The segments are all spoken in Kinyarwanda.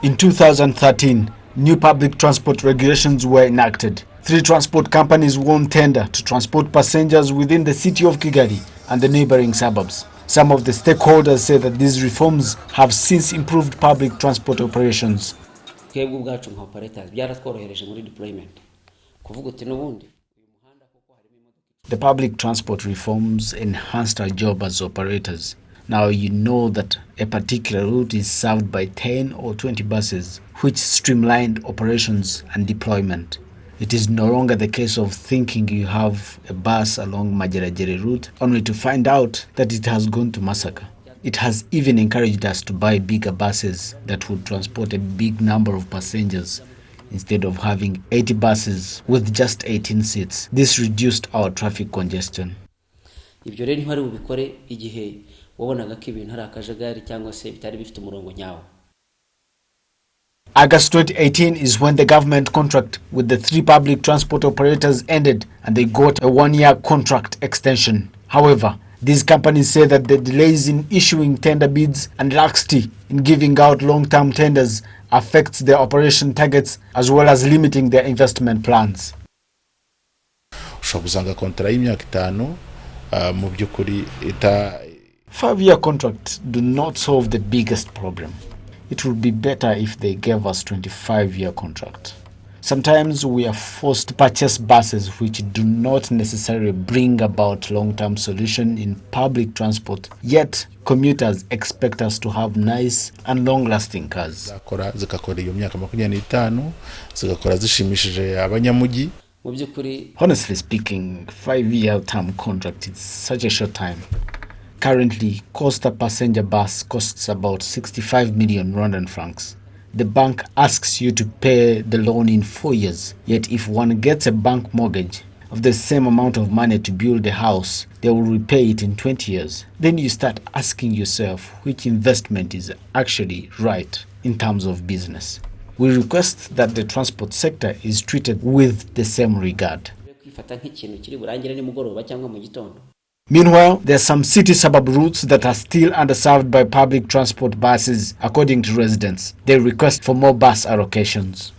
In 2013, new public transport regulations were enacted. 3 transport companies won tender to transport passengers within the city of Kigali and the neighboring suburbs. Some of the stakeholders say that these reforms have since improved public transport operations. The public transport reforms enhanced our job as operators. Now you know that a particular route is served by 10 or 20 buses, which streamlined operations and deployment. It is no longer the case of thinking you have a bus along Majerajere route only to find out that it has gone to Masaka. It has even encouraged us to buy bigger buses that would transport a big number of passengers instead of having 80 buses with just 18 seats. This reduced our traffic congestion. August 2018 is when the government contract with the 3 public transport operators ended and they got a 1-year contract extension. However, these companies say that the delays in issuing tender bids and laxity in giving out long-term tenders affects their operation targets as well as limiting their investment plans. 5-year contracts do not solve the biggest problem. It would be better if they gave us 25-year contract. Sometimes we are forced to purchase buses which do not necessarily bring about long-term solution in public transport, yet commuters expect us to have nice and long-lasting cars. Honestly speaking, 5-year term contract is such a short time. Currently, Costa passenger bus costs about 65 million Rwandan francs. The bank asks you to pay the loan in 4 years. Yet if one gets a bank mortgage of the same amount of money to build a house, they will repay it in 20 years. Then you start asking yourself which investment is actually right in terms of business. We request that the transport sector is treated with the same regard. Meanwhile, there are some city-suburb routes that are still underserved by public transport buses, according to residents. They request for more bus allocations.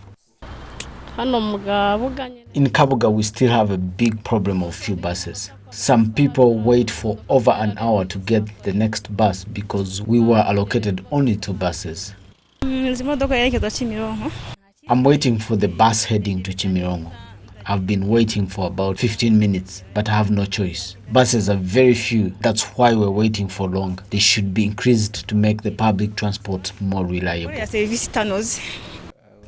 In Kabuga, we still have a big problem of few buses. Some people wait for over an hour to get the next bus because we were allocated only 2 buses. I'm waiting for the bus heading to Chimirongo. I've been waiting for about 15 minutes, but I have no choice. Buses are very few. That's why we're waiting for long. They should be increased to make the public transport more reliable.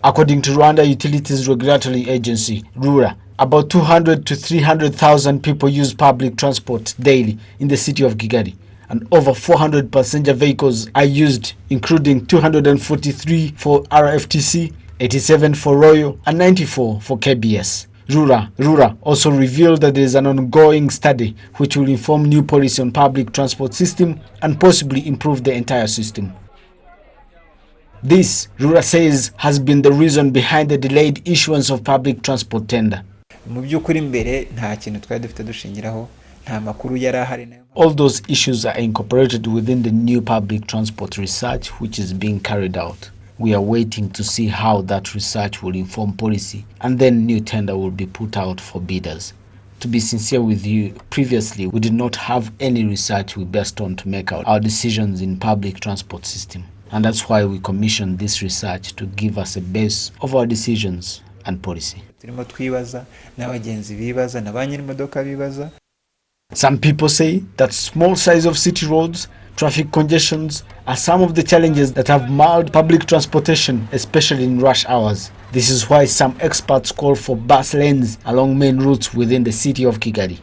According to Rwanda Utilities Regulatory Agency, RURA, about 200 to 300,000 people use public transport daily in the city of Kigali, and over 400 passenger vehicles are used, including 243 for RFTC, 87 for Royal, and 94 for KBS. RURA also revealed that there is an ongoing study which will inform new policy on public transport system and possibly improve the entire system. This, RURA says, has been the reason behind the delayed issuance of public transport tender. All those issues are incorporated within the new public transport research which is being carried out. We are waiting to see how that research will inform policy, and then new tender will be put out for bidders. To be sincere with you, previously we did not have any research we based on to make our decisions in public transport system. And that's why we commissioned this research to give us a base of our decisions and policy. Some people say that small size of city roads, traffic congestions are some of the challenges that have marred public transportation, especially in rush hours. This is why some experts call for bus lanes along main routes within the city of Kigali.